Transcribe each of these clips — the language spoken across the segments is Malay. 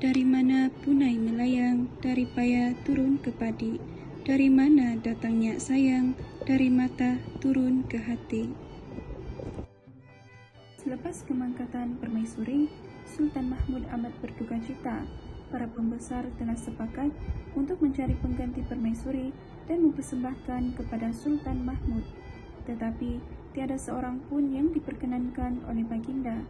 Dari mana punai melayang, dari paya turun ke padi. Dari mana datangnya sayang, dari mata turun ke hati. Selepas kemangkatan permaisuri, Sultan Mahmud amat berduka cita. Para pembesar telah sepakat untuk mencari pengganti permaisuri dan mempersembahkan kepada Sultan Mahmud. Tetapi tiada seorang pun yang diperkenankan oleh Baginda.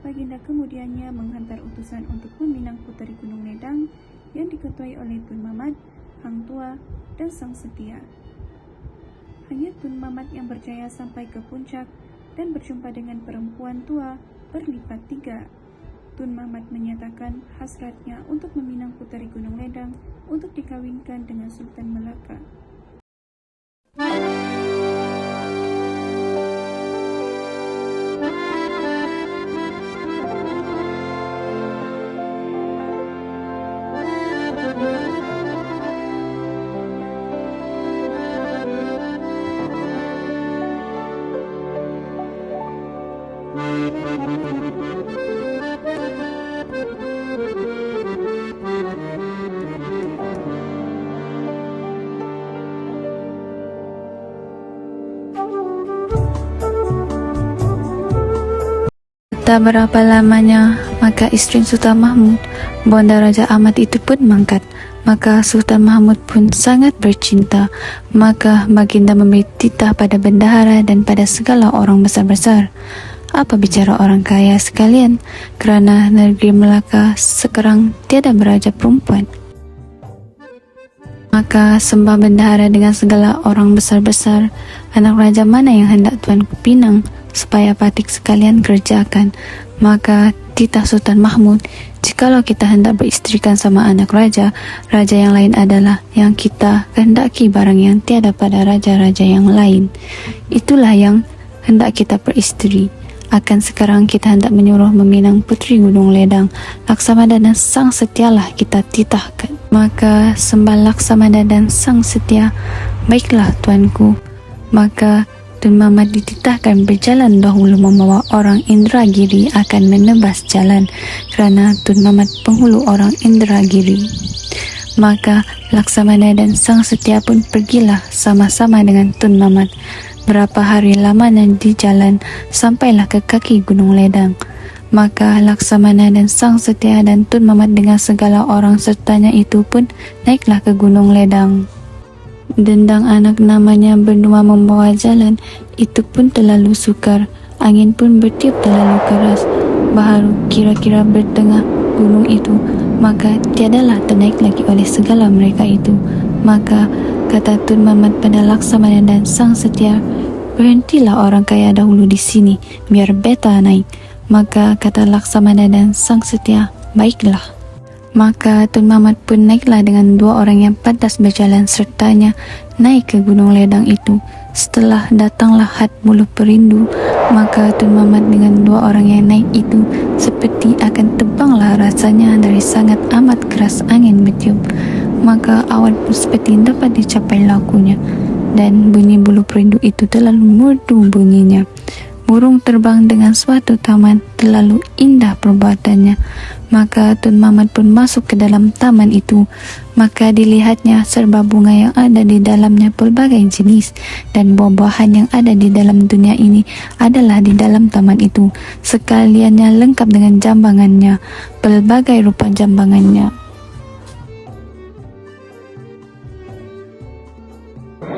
Baginda kemudiannya menghantar utusan untuk meminang puteri Gunung Ledang yang diketuai oleh Tun Mamat, Hang Tua, dan Sang Setia. Hanya Tun Mamat yang berjaya sampai ke puncak dan berjumpa dengan perempuan tua berlipat 3. Tun Mamat menyatakan hasratnya untuk meminang puteri Gunung Ledang untuk dikawinkan dengan Sultan Melaka. Tak berapa lamanya, maka isteri Sultan Mahmud, bonda Raja Ahmad itu pun mangkat. Maka Sultan Mahmud pun sangat bercinta. Maka Baginda memberi titah pada bendahara dan pada segala orang besar-besar. Apa bicara orang kaya sekalian, kerana negeri Melaka sekarang tiada beraja perempuan. Maka sembah bendahara dengan segala orang besar-besar, anak raja mana yang hendak tuanku pinang, supaya patik sekalian kerjakan. Maka titah Sultan Mahmud, jikalau kita hendak beristrikan sama anak raja, raja yang lain adalah yang kita kehendaki barang yang tiada pada raja-raja yang lain. Itulah yang hendak kita peristri. Akan sekarang kita hendak menyuruh meminang puteri Gunung Ledang, Laksamana dan Sang Setialah kita titahkan. Maka sembah Laksamana dan Sang Setia, baiklah tuanku. Maka Tun Mamat dititahkan berjalan dahulu membawa orang Indragiri akan menebas jalan, kerana Tun Mamat penghulu orang Indragiri. Maka Laksamana dan Sang Setia pun pergilah sama-sama dengan Tun Mamat. Berapa hari lamanya di jalan, sampailah ke kaki Gunung Ledang. Maka Laksamana dan Sang Setia dan Tun Mamat dengan segala orang sertanya itu pun naiklah ke Gunung Ledang. Dendang anak namanya berdua membawa jalan, itu pun terlalu sukar. Angin pun bertiup terlalu keras. Baharu kira-kira bertengah gunung itu, maka tiadalah ternaik lagi oleh segala mereka itu. Maka kata Tun Mamat pada Laksamana dan Sang Setia, berhentilah orang kaya dahulu di sini, biar beta naik. Maka kata Laksamana dan Sang Setia, baiklah. Maka Tun Mamat pun naiklah dengan 2 orang yang pantas berjalan sertanya naik ke Gunung Ledang itu. Setelah datanglah Hat Buluh Perindu, maka Tun Mamat dengan 2 orang yang naik itu seperti akan terbanglah rasanya dari sangat amat keras angin bertiup. Maka awan pun seperti dapat dicapai lakunya, dan bunyi buluh perindu itu terlalu merdu bunyinya. Burung terbang dengan suatu taman, terlalu indah perbuatannya. Maka Tun Mamat pun masuk ke dalam taman itu. Maka dilihatnya serba bunga yang ada di dalamnya pelbagai jenis, dan buah-buahan yang ada di dalam dunia ini adalah di dalam taman itu. Sekaliannya lengkap dengan jambangannya, pelbagai rupa jambangannya.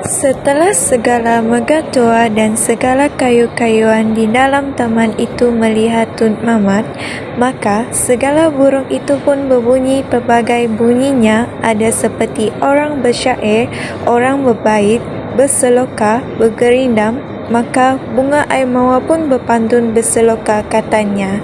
Setelah segala megah tua dan segala kayu-kayuan di dalam taman itu melihat Tun Mamat, maka segala burung itu pun berbunyi pelbagai bunyinya, ada seperti orang bersyair, orang berbait, berseloka, bergerindam. Maka bunga air mawar pun berpantun berseloka, katanya,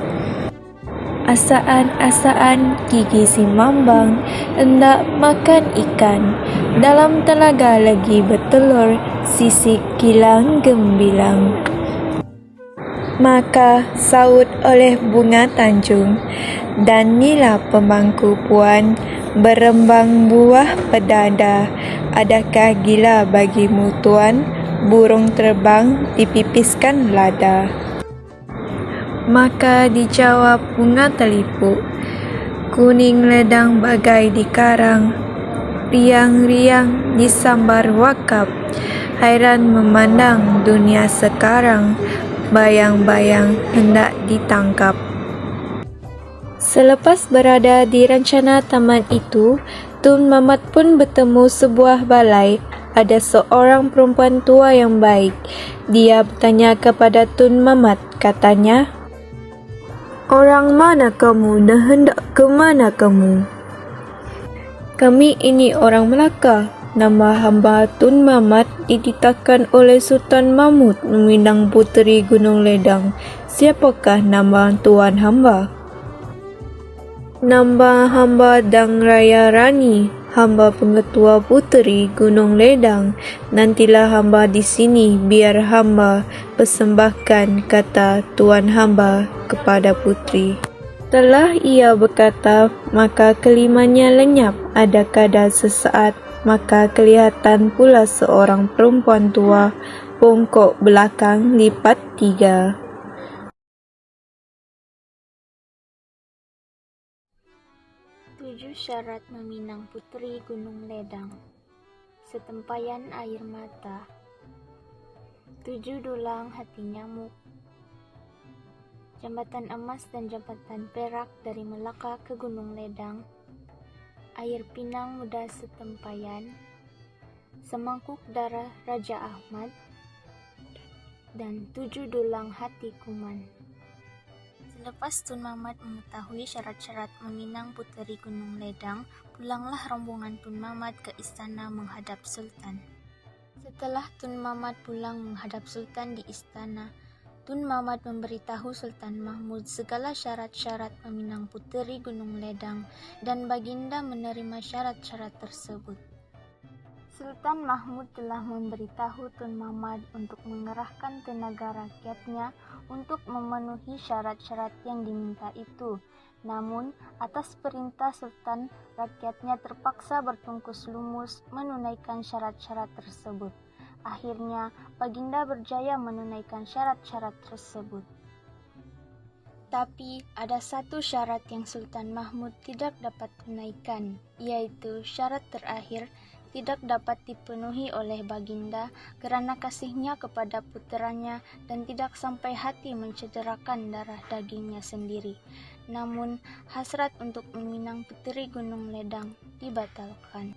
asaan-asaan gigi si mambang hendak makan ikan, dalam telaga lagi bertelur sisik kilang gembilang. Maka saut oleh bunga Tanjung, dan nila pemangku puan, berembang buah pedada, adakah gila bagimu tuan, burung terbang dipipiskan lada. Maka dijawab bunga telipuk, kuning ledang bagai dikarang, riang-riang disambar wakap, hairan memandang dunia sekarang, bayang-bayang hendak ditangkap. Selepas berada di rencana taman itu, Tun Mamat pun bertemu sebuah balai. Ada seorang perempuan tua yang baik. Dia bertanya kepada Tun Mamat, katanya, "Orang mana kamu dan hendak ke mana kamu?" "Kami ini orang Melaka. Nama hamba Tun Mamat dititahkan oleh Sultan Mahmud meminang puteri Gunung Ledang. Siapakah nama tuan hamba?" "Nama hamba Dang Raya Rani, hamba pengetua puteri Gunung Ledang. Nantilah hamba di sini biar hamba persembahkan," kata tuan hamba kepada puteri. Setelah ia berkata, maka kelimanya lenyap. Ada kadar sesaat, maka kelihatan pula seorang perempuan tua, bongkok belakang lipat 3. Tujuh syarat meminang puteri Gunung Ledang. Setempayan air mata. 7 dulang hati nyamuk. Jambatan emas dan jambatan perak dari Melaka ke Gunung Ledang. Air pinang muda setempayan. Semangkuk darah Raja Ahmad. Dan 7 dulang hati kuman. Selepas Tun Mamat mengetahui syarat-syarat meminang puteri Gunung Ledang, pulanglah rombongan Tun Mamat ke istana menghadap Sultan. Setelah Tun Mamat pulang menghadap Sultan di istana, Tun Mamat memberitahu Sultan Mahmud segala syarat-syarat meminang puteri Gunung Ledang dan baginda menerima syarat-syarat tersebut. Sultan Mahmud telah memberitahu Tun Mamat untuk mengerahkan tenaga rakyatnya untuk memenuhi syarat-syarat yang diminta itu. Namun, atas perintah Sultan, rakyatnya terpaksa bertungkus lumus menunaikan syarat-syarat tersebut. Akhirnya, baginda berjaya menunaikan syarat-syarat tersebut. Tapi, ada satu syarat yang Sultan Mahmud tidak dapat tunaikan, yaitu syarat terakhir tidak dapat dipenuhi oleh baginda kerana kasihnya kepada puteranya dan tidak sampai hati mencederakan darah dagingnya sendiri. Namun, hasrat untuk meminang puteri Gunung Ledang dibatalkan.